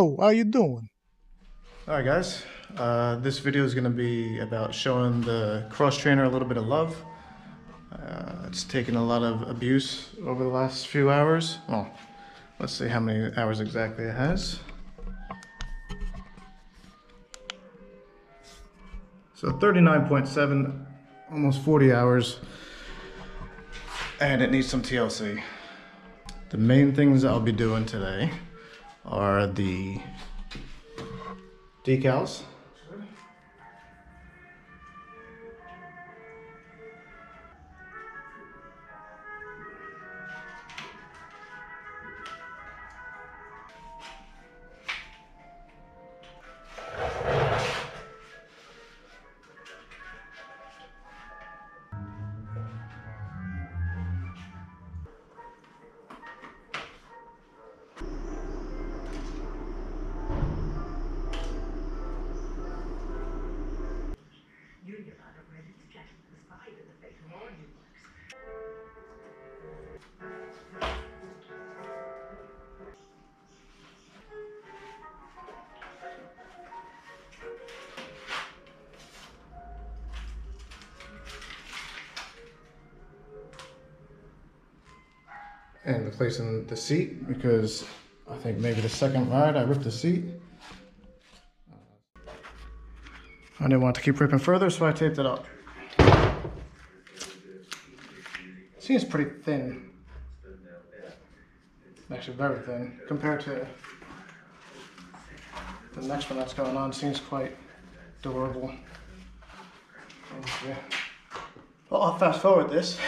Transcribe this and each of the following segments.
Oh, how you doing? Alright guys, this video is going to be about showing the cross trainer a little bit of love. It's taken a lot of abuse over the last few hours. Well, let's see how many hours exactly it has. So 39.7, almost 40 hours, and it needs some TLC. The main things I'll be doing today are the decals. And replacing the seat because I think maybe the second ride I ripped the seat. I didn't want to keep ripping further, so I taped it up. Seems pretty thin. Actually very thin compared to the next one that's going on. Seems quite durable. Well, I'll fast forward this.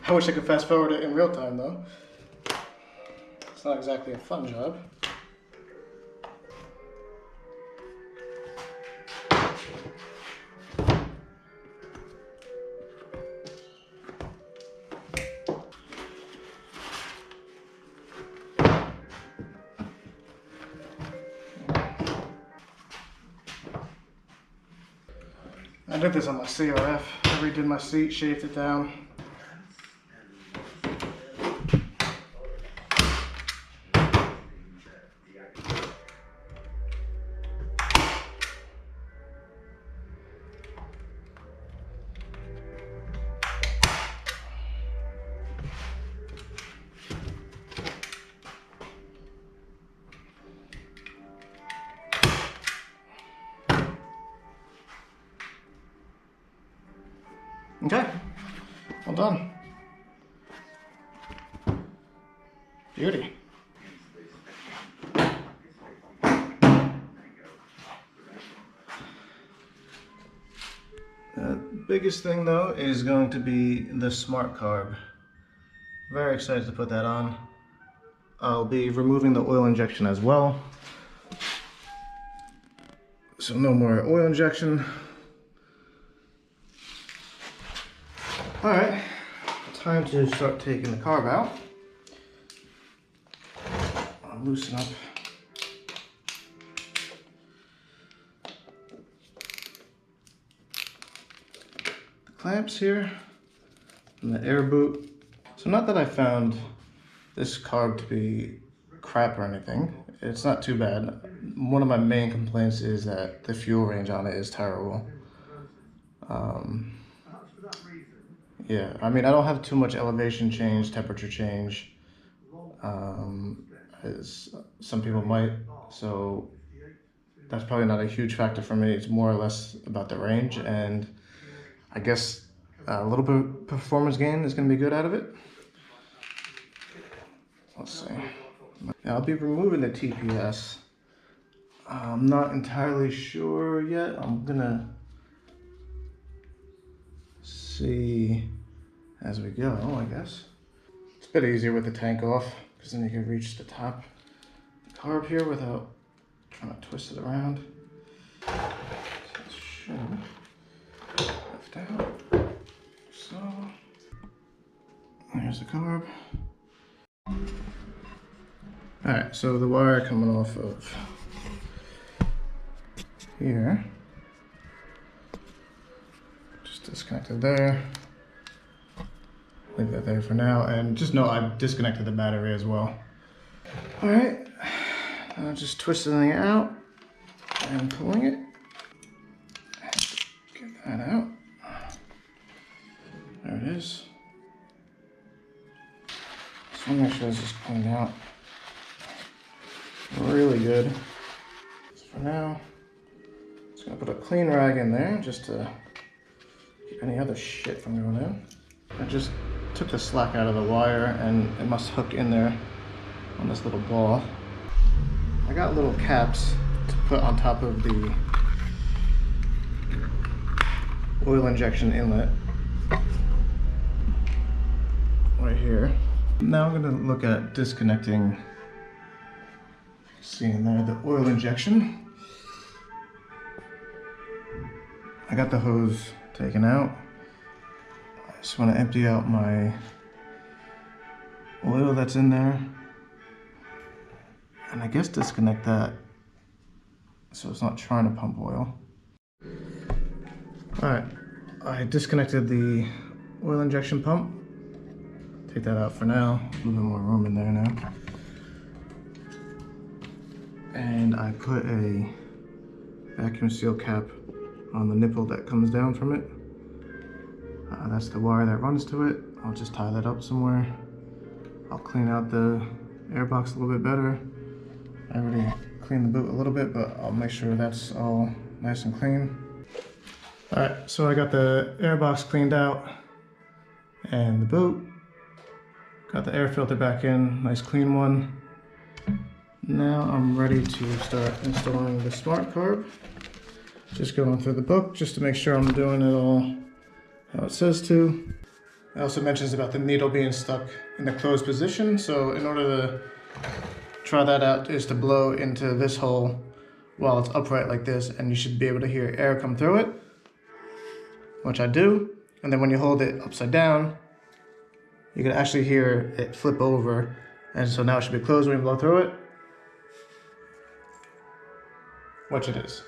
I wish I could fast forward it in real time though. It's not exactly a fun job. I did this on my CRF. I redid my seat, shaved it down. Okay, well done. Beauty. The biggest thing though is going to be the SmartCarb. Very excited to put that on. I'll be removing the oil injection as well. So no more oil injection. Alright, time to start taking the carb out. I'll loosen up the clamps here and the air boot. So not that I found this carb to be crap or anything. It's not too bad. One of my main complaints is that the fuel range on it is terrible. Yeah, I mean, I don't have too much elevation change, temperature change, as some people might, so that's probably not a huge factor for me. It's more or less about the range, and I guess a little bit of performance gain is going to be good out of it. Let's see. Now, I'll be removing the TPS. I'm not entirely sure yet. I'm going to see as we go, I guess. It's a bit easier with the tank off because then you can reach the top of the carb here without trying to twist it around. So it should lift out. So there's the carb. Alright, so the wire coming off of here, just disconnected there. Leave that there for now, and just know I've disconnected the battery as well. Alright, Just twisting it out and pulling it. Get that out. There it is. Just want to make sure this is cleaned out really good. So for now, just gonna put a clean rag in there just to keep any other shit from going in. I just took the slack out of the wire and it must hook in there on this little ball. I got little caps to put on top of the oil injection inlet right here. Now I'm going to look at disconnecting, see in there, the oil injection. I got the hose taken out. I just want to empty out my oil that's in there. And I guess disconnect that so it's not trying to pump oil. Alright, I disconnected the oil injection pump. Take that out for now. A little bit more room in there now. And I put a vacuum seal cap on the nipple that comes down from it. That's the wire that runs to it. I'll just tie that up somewhere. I'll clean out the air box a little bit better. I already cleaned the boot a little bit, but I'll make sure that's all nice and clean. Alright, so I got the air box cleaned out and the boot. Got the air filter back in, nice clean one. Now I'm ready to start installing the SmartCarb. Just going through the book just to make sure I'm doing it all how it says to. It also mentions about the needle being stuck in the closed position, so in order to try that out is to blow into this hole while it's upright like this, and you should be able to hear air come through it, which I do. And then when you hold it upside down, you can actually hear it flip over, and so now it should be closed when you blow through it, which it is.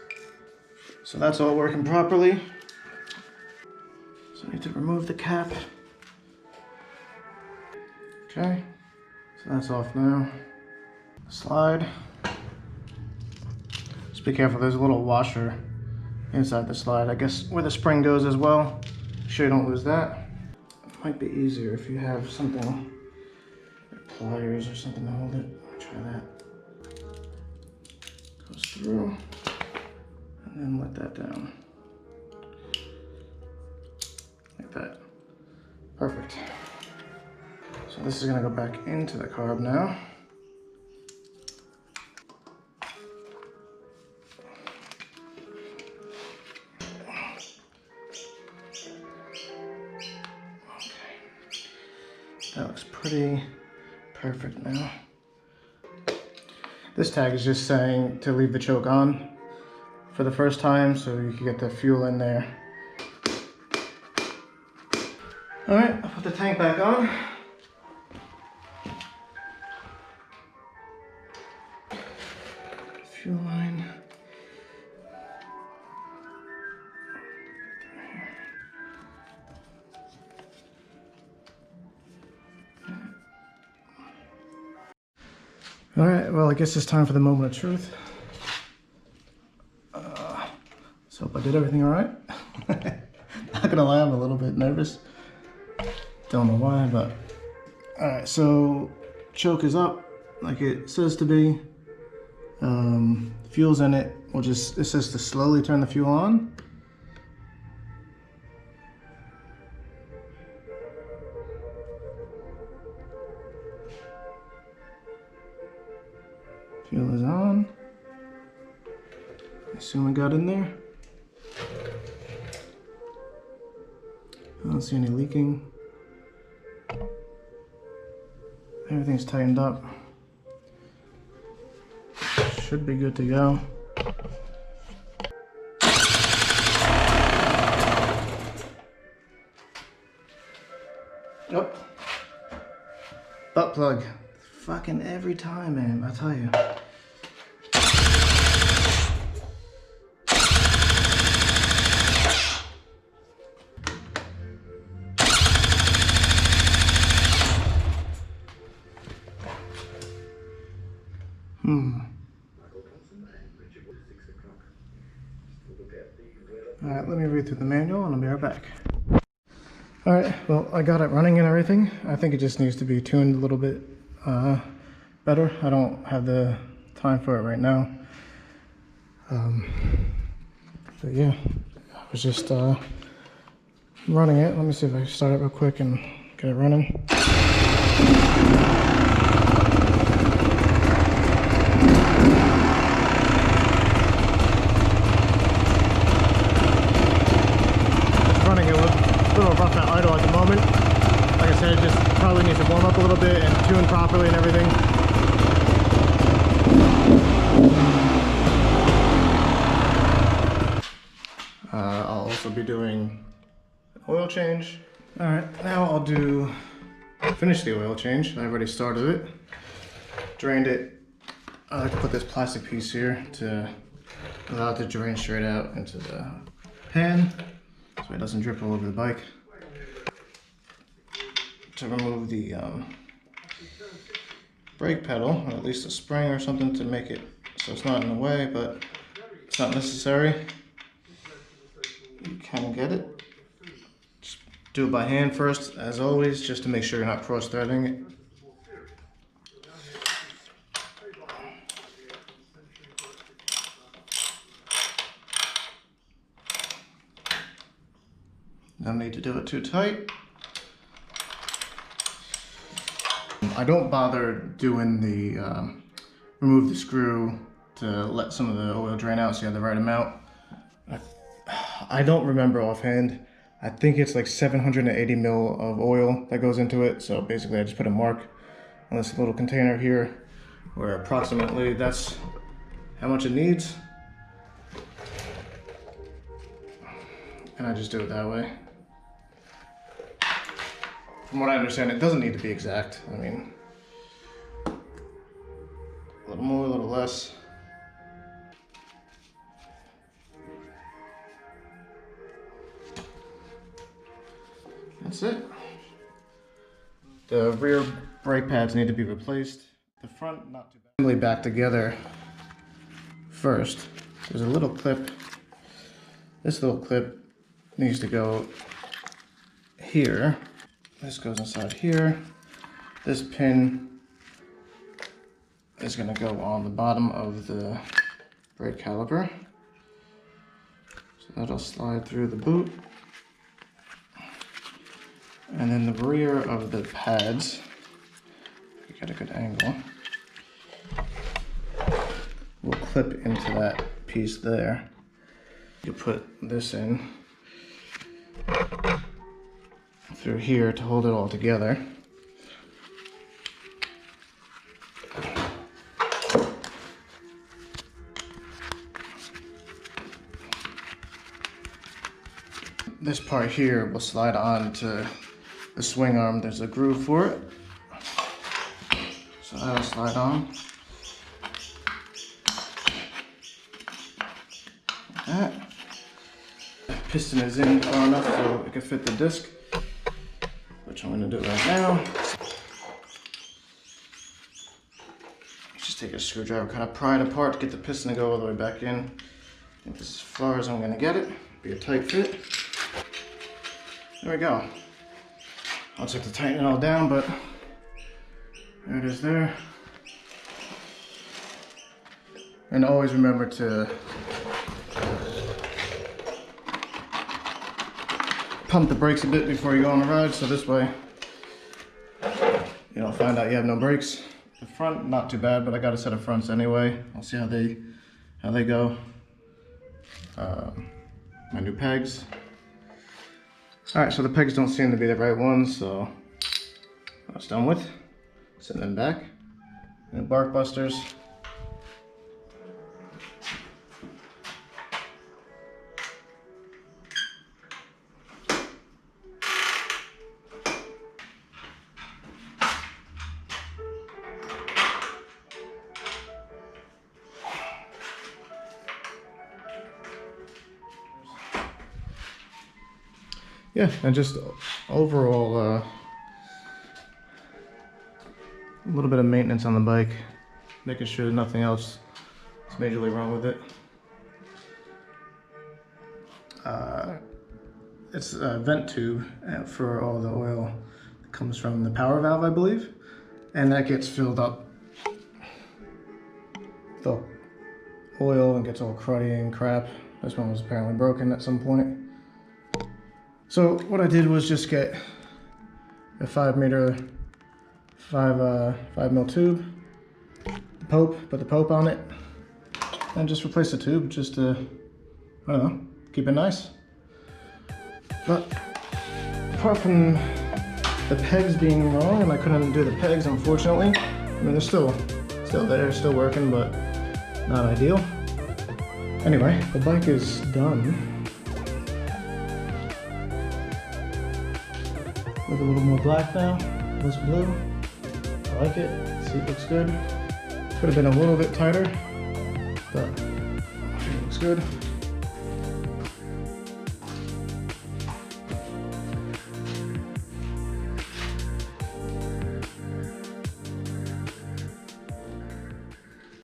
So that's all working properly. So I need to remove the cap. Okay, so that's off now. Slide. Just be careful, there's a little washer inside the slide, I guess where the spring goes as well. Make sure you don't lose that. It might be easier if you have something, pliers or something to hold it. Try that. Goes through, and then let that down. Like that. Perfect. So this is gonna go back into the carb now. That looks pretty perfect now. This tag is just saying to leave the choke on for the first time so you can get the fuel in there. Alright, I'll put the tank back on. Fuel line. Alright, well I guess it's time for the moment of truth. So hope I did everything alright. Not gonna lie, I'm a little bit nervous. Don't know why, but... Alright, so choke is up like it says to be. Fuel's in it. It says to slowly turn the fuel on. Fuel is on. I assume I got in there. I don't see any leaking. Everything's tightened up. Should be good to go. Oh. Butt plug. Fucking every time, man, I tell you. Alright, let me read through the manual and I'll be right back. Alright, well, I got it running and everything. I think it just needs to be tuned a little bit better. I don't have the time for it right now. But yeah, I was just running it. Let me see if I can start it real quick and get it running. Rough at idle at the moment. Like I said, it just probably needs to warm up a little bit and tune properly and everything. I'll also be doing an oil change. Alright, now I'll finish the oil change. I already started it. Drained it. I like to put this plastic piece here to allow it to drain straight out into the pan so it doesn't drip all over the bike. To remove the brake pedal, or at least a spring or something to make it so it's not in the way, but it's not necessary. You can get it. Just do it by hand first, as always, just to make sure you're not cross-threading it. No need to do it too tight. I don't bother doing the remove the screw to let some of the oil drain out so you have the right amount. I don't remember offhand. I think it's like 780 mil of oil that goes into it. So basically I just put a mark on this little container here where approximately that's how much it needs. And I just do it that way. From what I understand, it doesn't need to be exact. I mean, a little more, a little less. That's it. The rear brake pads need to be replaced. The front, not too bad. Assembly back together first. There's a little clip. This little clip needs to go here. This goes inside here. This pin is going to go on the bottom of the brake caliper. So that'll slide through the boot. And then the rear of the pads, if you get a good angle, will clip into that piece there. You put this in through here to hold it all together. This part here will slide on to the swing arm. There's a groove for it, so that'll slide on. Like that. The piston is in far enough so it can fit the disc, which I'm going to do right now. Just take a screwdriver, kind of pry it apart to get the piston to go all the way back in. I think this is as far as I'm going to get it. Be a tight fit. There we go. I'll just have to tighten it all down, but there it is there. And always remember to pump the brakes a bit before you go on the ride, so this way you don't find out you have no brakes. The front, not too bad, but I got a set of fronts anyway. I'll see how they go. My new pegs. Alright, so the pegs don't seem to be the right ones, so that's done with. Send them back. And Barkbusters. Yeah, and just overall a little bit of maintenance on the bike, making sure nothing else is majorly wrong with it. it's a vent tube for all the oil that comes from the power valve, I believe. And that gets filled up with all oil and gets all cruddy and crap. This one was apparently broken at some point. So what I did was just get a 5 mil tube, put the Pope on it, and just replace the tube just to, I don't know, keep it nice. But apart from the pegs being wrong, and I couldn't do the pegs unfortunately, I mean they're still there, still working, but not ideal. Anyway, the bike is done. Look a little more black now, this blue. I like it, seat looks good. Could have been a little bit tighter, but it looks good.